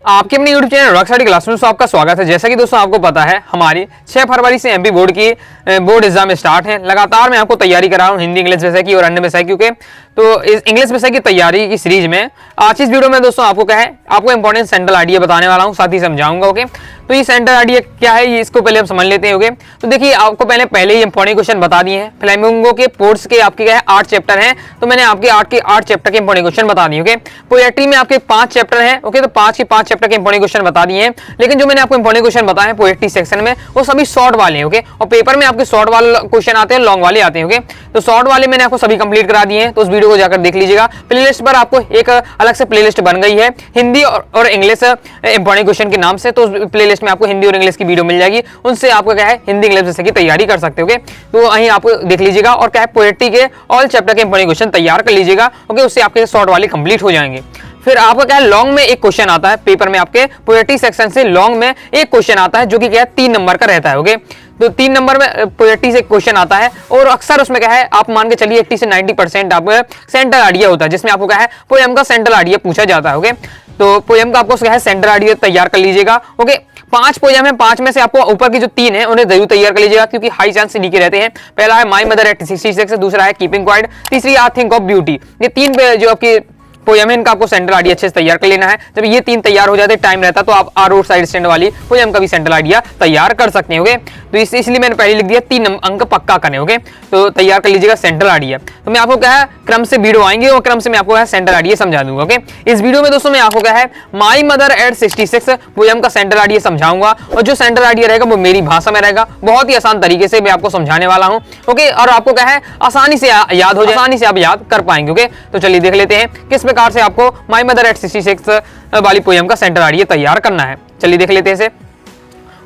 आपके अपने YouTube channel rock study class में आपका स्वागत है। जैसा कि दोस्तों आपको पता है हमारी 6 फरवरी से एमपी बोर्ड की बोर्ड एग्जाम स्टार्ट है। लगातार मैं आपको तैयारी करा रहा हूँ हिंदी इंग्लिश विषय की और अन्य विषय के। तो इस इंग्लिश विषय की तैयारी की सीरीज में आज इस वीडियो में दोस्तों आपको क्या है, आपको इंपॉर्टेंट सेंट्रल आइडिया बताने वाला हूँ, साथ ही समझाऊंगा। ओके, तो ये सेंट्रल आइडिया क्या है ये इसको पहले हम समझ लेते हैं। ओके, तो देखिए आपको पहले ही इंपॉर्टेंट क्वेश्चन बता दिए हैं। फ्लेमिंगो के पोर्ट्स के आपके क्या है 8 चैप्टर हैं, तो मैंने आपके 8 चैप्टर के इंपॉर्टेंट क्वेश्चन बता दिए। ओके, पोएट्री में आपके 5 चैप्टर हैं। ओके, तो 5 चैप्टर के इंपॉर्टेंट क्वेश्चन बता दिए हैं, लेकिन जो मैंने आपको इंपॉर्टेंट क्वेश्चन बताए पोएट्री सेक्शन में वो सभी शॉर्ट वाले हैं। ओके, और पेपर में आपके शॉर्ट वाले क्वेश्चन आते हैं, लॉन्ग वाले आते हैं। ओके, तो शॉर्ट वाले मैंने आपको सभी कंप्लीट करा दिए हैं, तो उस वीडियो को जाकर देख लीजिएगा। प्लेलिस्ट पर आपको एक अलग से प्लेलिस्ट बन गई है हिंदी और इंग्लिश इंपॉर्टेंट क्वेश्चन के नाम से, तो उस प्लेलिस्ट में आपको हिंदी और इंग्लिश की वीडियो मिल जाएगी। उनसे आपको क्या है हिंदी इंग्लिश विषय की तैयारी कर सकते हो। तो वहीं आप देख लीजिएगा और क्या है पोएट्री के ऑल चैप्टर के इंपॉर्टेंट क्वेश्चन तैयार कर लीजिएगा। ओके, उससे आपके शॉर्ट वाले कंप्लीट हो जाएंगे। फिर आपका क्या है लॉन्ग में एक क्वेश्चन आता है पेपर में, आपके पोएट्री सेक्शन से लॉन्ग में एक क्वेश्चन आता है जो कि क्या है 3 नंबर का रहता है। ओके, तो 3 नंबर में पोएट्री से क्वेश्चन आता है और अक्सर उसमें क्या है आप मान के चलिए 80 से 90% आपको सेंट्रल आइडिया होता है, जिसमें आपको क्या है पोएम का सेंट्रल आइडिया पूछा जाता है। ओके, तो पोएम का आपको क्या है सेंट्रल आइडिया तैयार कर लीजिएगा। ओके, 5 पोएम है, 5 में से आपको ऊपर की जो 3 है उन्हें जरूर तैयार कर लीजिएगा, क्योंकि हाई चांस लिखे रहते हैं। पहला है माई मदर एट 66, दूसरा है कीपिंग क्वाइट, तीसरी आई थिंक ऑफ ब्यूटी। ये 3 जो आपकी पोएम है इनका आपको सेंट्रल आइडिया अच्छे से तैयार कर लेना है। जब ये 3 तैयार हो जाते टाइम रहता तो आप आर साइड स्टैंड वाली पोएम का भी सेंट्रल आइडिया तैयार कर सकते हैं। ओके, तो इसलिए मैंने पहले लिख दिया 3 अंक पक्का करें। ओके, तो तैयार कर लीजिएगा सेंट्रल आइडिया। तो मैं आपको क्या है क्रम से वीडियो आएंगे और क्रम से मैं आपको क्या है सेंट्रल आइडिया समझा दूंगा। ओके, इस वीडियो में दोस्तों मैं आपको क्या है माई मदर एट 66 पोएम का सेंट्रल आइडिया समझाऊंगा, और जो सेंट्रल आइडिया रहेगा वो मेरी भाषा में रहेगा। बहुत ही आसान तरीके से मैं आपको समझाने वाला हूँ। ओके, और आपको क्या है आसानी से याद हो जाए, आसानी से आप याद कर पाएंगे। ओके, तो चलिए देख लेते हैं किस प्रकार से आपको माई मदर एट 66 वाली पोएम का सेंट्रल आइडिया तैयार करना है। चलिए देख लेते हैं इसे।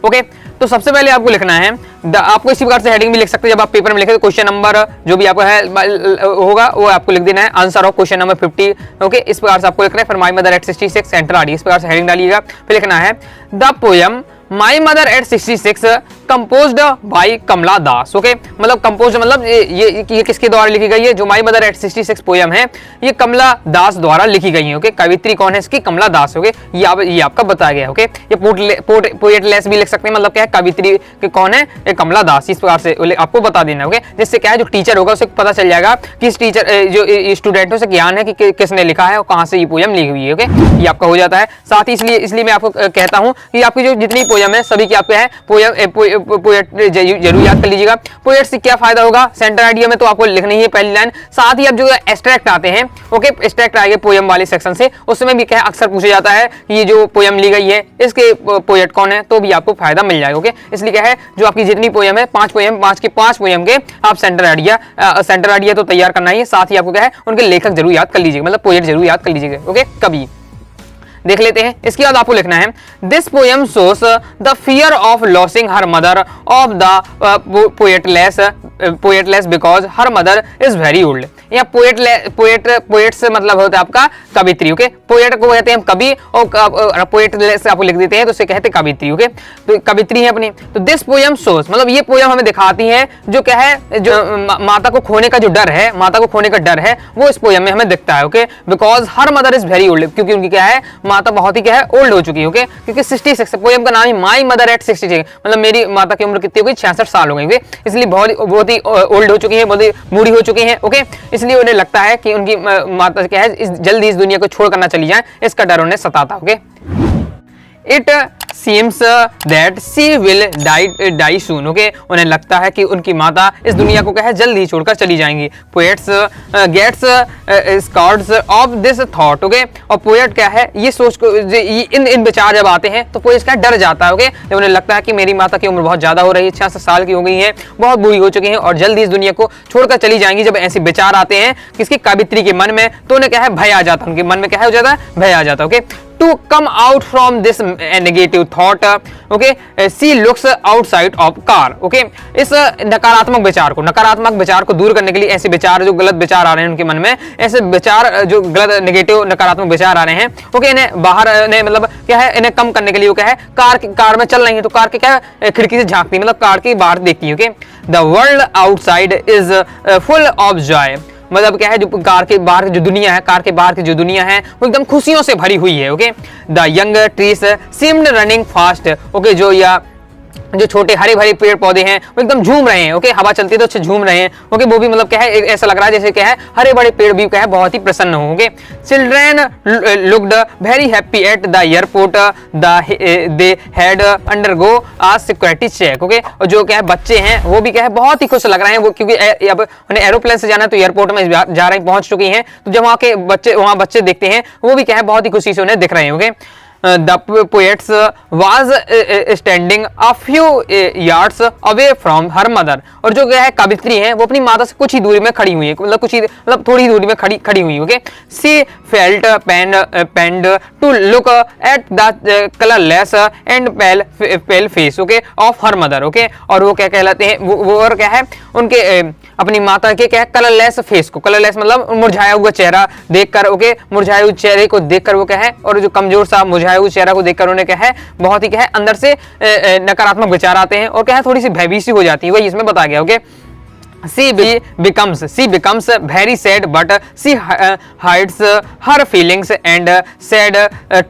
ओके, तो सबसे पहले आपको लिखना है, आपको इसी प्रकार से हेडिंग भी लिख सकते हैं। जब आप पेपर में लिखे तो क्वेश्चन नंबर जो भी आपका है होगा वो आपको लिख देना है, answer of question number 50। Okay, इस प्रकार से आपको लिखना है। फिर my mother at 66 central idea इस प्रकार से हेडिंग डालिएगा। फिर लिखना है the poem my mother at 66 composed by Kamala Das. Okay, मतलब कंपोज्ड मतलब ये किसके द्वारा लिखी गई है, जो माई मदर एट 66 पोएम है ये कमला दास द्वारा लिखी गई है। ओके, कवित्री कौन है इसकी, कमला दास। ओके, ये आपका बताया गया है। ओके, ये पोएटलेस भी लिख सकते हैं, मतलब क्या है कवित्री के कौन है ये कमला दास, इस प्रकार से आपको बता देना। ओके, जिससे क्या है जो टीचर होगा उसे पता चल जाएगा कि इस टीचर जो स्टूडेंटों से ज्ञान है कि किसने लिखा है और कहाँ से ये पोएम लिखी हुई है। ओके, ये आपका हो जाता है। साथ ही इसलिए मैं आपको कहता हूँ कि आपकी जो जितनी पोएम है सभी की आपके है पोएट जरूर याद कर लीजिएगा। पोएट से क्या फायदा होगा सेंट्रल आइडिया में, तो आपको लिखनी है पहली लाइन। साथ ही अब जो एक्सट्रैक्ट आते हैं, ओके एक्सट्रैक्ट आएंगे पोएम वाले सेक्शन से, उसमें भी क्या है अक्सर पूछा जाता है कि ये जो पोएम ली गई है इसके पोएट कौन है, तो भी आपको फायदा मिल जाएगा। ओके, इसलिए क्या है जो आपकी जितनी पोएम है 5 पोएम के आप सेंट्रल आइडिया तो तैयार करना ही। साथ ही आपको क्या है उनके लेखक जरूर याद कर लीजिएगा, मतलब पोएट जरूर याद कर लीजिएगा। ओके, कभी देख लेते हैं। इसके बाद आपको लिखना है this poem shows the fear of losing her mother of the poetess because her mother is very old. या पोएट से मतलब होता है आपका कवित्री। ओके, पोएट को कहते हैं हम कवि और पोएटलेस आपको लिख देते हैं तो उसे कहते हैं कवित्री। ओके, तो कवित्री है अपनी। तो दिस पोएम शोस मतलब ये पोएम हमें दिखाती है जो क्या है जो माता को खोने का जो डर है, माता को खोने का डर है वो इस पोएम में हमें दिखता है। Okay, because her mother is very old, क्योंकि उनकी क्या है माता बहुत ही क्या है ओल्ड हो चुकी है। ओके, क्योंकि 66 पोएम का नाम है माई मदर एट 66, मतलब मेरी माता की उम्र कितनी हो गई 66 साल हो गई। इसलिए बहुत ही ओल्ड हो चुकी है, बहुत ही बूढ़ी हो चुकी है। ओके, इसलिए उन्हें लगता है कि उनकी माता क्या है जल्दी इस दुनिया को छोड़ करना चली जाए, इसका डर उन्हें सताता। Okay, it seems that she will die soon. Okay, उन्हें लगता है कि उनकी माता इस दुनिया को क्या है जल्द ही छोड़कर चली जाएंगी। Poets gets scared of this thought. Okay, और पोएट क्या है ये सोच को इन विचार जब आते हैं तो पोएट क्या डर जाता है। ओके, जब उन्हें लगता है कि मेरी माता की उम्र बहुत ज्यादा हो रही है, 66 साल की हो गई है, बहुत बुरी हो चुकी है और जल्द ही इस दुनिया को छोड़कर चली जाएंगी। जब ऐसे विचार आते हैं किसकी कवित्री के मन में, तो उन्हें क्या है भय आ जाता है, उनके मन में क्या है हो जाता है भय आ जाता है। Okay, to come out from this negative thought, okay, she looks outside of car. Okay, इस नकारात्मक विचार को दूर करने के लिए ऐसे विचार जो गलत विचार आ रहे हैं उनके मन में, ऐसे विचार जो गलत नेगेटिव नकारात्मक विचार आ रहे हैं, ओके, इन्हें बाहर मतलब क्या है इन्हें कम करने के लिए वो क्या है कार में चल रही है तो कार के क्या है खिड़की से झांकती है, मतलब कार के बाहर देखती है। Okay, the world outside is full of Joy, मतलब क्या है, जो कार के बाहर की जो दुनिया है, कार के बाहर की जो दुनिया है वो एकदम खुशियों से भरी हुई है। Okay, the young trees seemed running fast. Okay, जो छोटे हरे भरे पेड़ पौधे हैं वो एकदम झूम रहे हैं। ओके, हवा चलती है तो अच्छे झूम रहे हैं। ओके, वो भी मतलब क्या है, ऐसा लग रहा है जैसे क्या है हरे बड़े पेड़ भी क्या है बहुत ही प्रसन्न हो। Okay, children looked very happy at the airport they had undergo a security check. Okay, और जो क्या है बच्चे हैं वो भी क्या है बहुत ही खुश लग रहे हैं, वो क्योंकि अब उन्हें एरोप्लेन से जाना है तो एयरपोर्ट में जा रहे पहुंच चुकी हैं। तो जब वहाँ बच्चे देखते हैं वो भी क्या है बहुत ही खुशी से उन्हें दिख रहे हैं। Okay, the poets was standing a few yards away from her mother। और जो क्या है कवित्री हैं वो अपनी माता से कुछ ही दूरी में खड़ी हुई है, मतलब थोड़ी दूरी में खड़ी हुई। Okay, she felt pained to look at the colorless and pale face okay of her mother। Okay, और वो क्या कहलाते हैं, वो और क्या है उनके अपनी माता के क्या है कलरलेस फेस को, कलरलेस मतलब मुरझाया हुआ चेहरा देखकर। ओके, मुरझाए हुए चेहरे को देखकर वो क्या है, और जो कमजोर सा मुरझाया हुआ चेहरा को देखकर उन्हें क्या है बहुत ही क्या है अंदर से नकारात्मक विचार आते हैं और क्या है थोड़ी सी भयभीत सी हो जाती है, वही इसमें बताया गया। Okay, she becomes very sad but she hides her feelings and said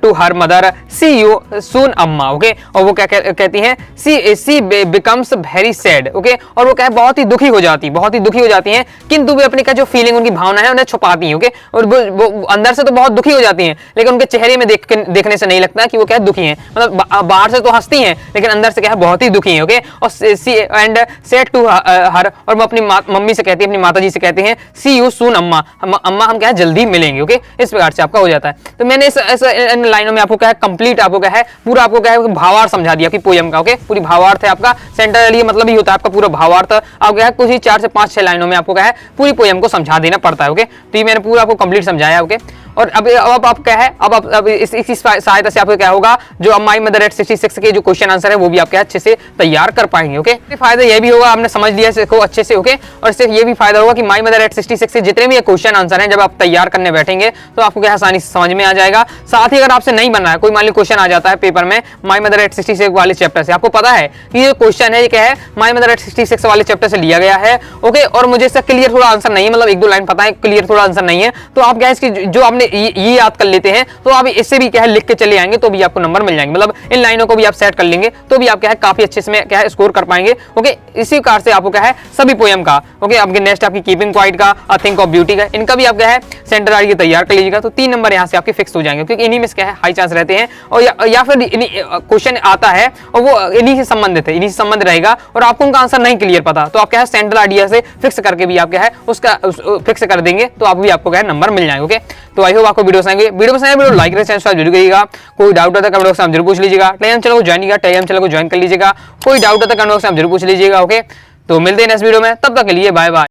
to her mother see you soon अम्मा। ओके, और वो क्या कहती हैं, she becomes very sad। Okay, और वो क्या है बहुत ही दुखी हो जाती हैं, किंतु वे अपनी क्या जो फीलिंग उनकी भावना है उन्हें छुपाती हैं। ओके, और वो अंदर से तो बहुत दुखी हो जाती हैं लेकिन उनके चेहरे में देखने से नहीं लगता कि वो क्या दुखी हैं, मतलब बाहर से तो हंसती हैं लेकिन अंदर से क्या है बहुत ही दुखी हैं। ओके, और she and said to her, और वो अपनी मम्मी से कहती है, अपनी माताजी से कहती हैं सी यू सून अम्मा, अम्मा हम क्या है जल्दी मिलेंगे। ओके, इस प्रकार से आपका हो जाता है। तो मैंने इन लाइनों में आपको क्या है कंप्लीट आपको क्या है पूरा आपको क्या है भावार्थ समझा दिया कि पोयम का। ओके, पूरी भावार्थ है आपका, सेंटर ये मतलब ही होता है आपका पूरा भावार्थ। आप क्या है कुछ ही 4 से 5 6 लाइनों में आपको क्या है पूरी पोयम को समझा देना पड़ता है। ओके, तो ये मैंने पूरा आपको कंप्लीट समझाया। ओके, और अब आप क्या है अब इसी सहायता से आपको क्या होगा, जो माई मदर एट 66 के जो क्वेश्चन आंसर है वो भी आप अच्छे से तैयार कर पाएंगे। ओके, फायदा ये भी होगा, आपने समझ लिया इसको अच्छे से। ओके, और इससे ये भी फायदा होगा कि माई मदर एट 66 से जितने भी ये क्वेश्चन आंसर हैं जब आप तैयार करने बैठेंगे तो आपको क्या आसानी से समझ में आ जाएगा। साथ ही अगर आपसे नहीं बन रहा है, कोई मान ली क्वेश्चन आ जाता है पेपर में माई मदर एट 66 वाले चैप्टर से, आपको पता है कि ये क्वेश्चन है ये क्या है माई मदर एट 66 वाले चैप्टर से लिया गया है। ओके, और मुझे इसका क्लियर थोड़ा आंसर नहीं है, मतलब 1-2 लाइन पता है, क्लियर थोड़ा आंसर नहीं है, तो आप क्या इसकी जो आपने ये याद कर लेते हैं तो आप इससे भी क्या है लिख के चले आएंगे तो भी आपको नंबर मिल जाएंगे, मतलब इन लाइनों को भी आप सेट कर लेंगे तो भी आप क्या है काफी अच्छे से क्या है स्कोर कर पाएंगे। ओके, इसी प्रकार से आपको क्या है सभी पोयम का ओके आपके नेक्स्ट आपकी कीपिंग क्वाइट का, अ थिंक ऑफ ब्यूटी का, इनका भी आप क्या है सेंटर आर तैयार कर लीजिएगा तो 3 नंबर यहाँ से आपके फिक्स हो जाएंगे, क्योंकि इन्हीं में क्या है हाई चांस रहते हैं। और या फिर क्वेश्चन आता है और वो इन्हीं से संबंधित है, इन्हीं से संबंध रहेगा और आपको उनका आंसर नहीं क्लियर पता तो आप क्या है सेंट्रल आइडिया से फिक्स करके भी आप क्या है उसका फिक्स कर देंगे तो आपको क्या है नंबर मिल जाएंगे। ओके, तो आई होप आपको वीडियो पसंद आएगी, वीडियो लाइक करें, चैनल जरूर करिएगा। कोई डाउट आता है कमेंट बॉक्स में जरूर पूछ लीजिएगा। टेलीग्राम चैनल को ज्वाइन कीजिएगा, टेलीग्राम चैनल को ज्वाइन कर लीजिएगा। कोई डाउट आता है कमेंट बॉक्स में जरूर पूछ लीजिएगा। ओके, तो मिलते हैं नेक्स्ट वीडियो में, तब तक के लिए बाय बाय।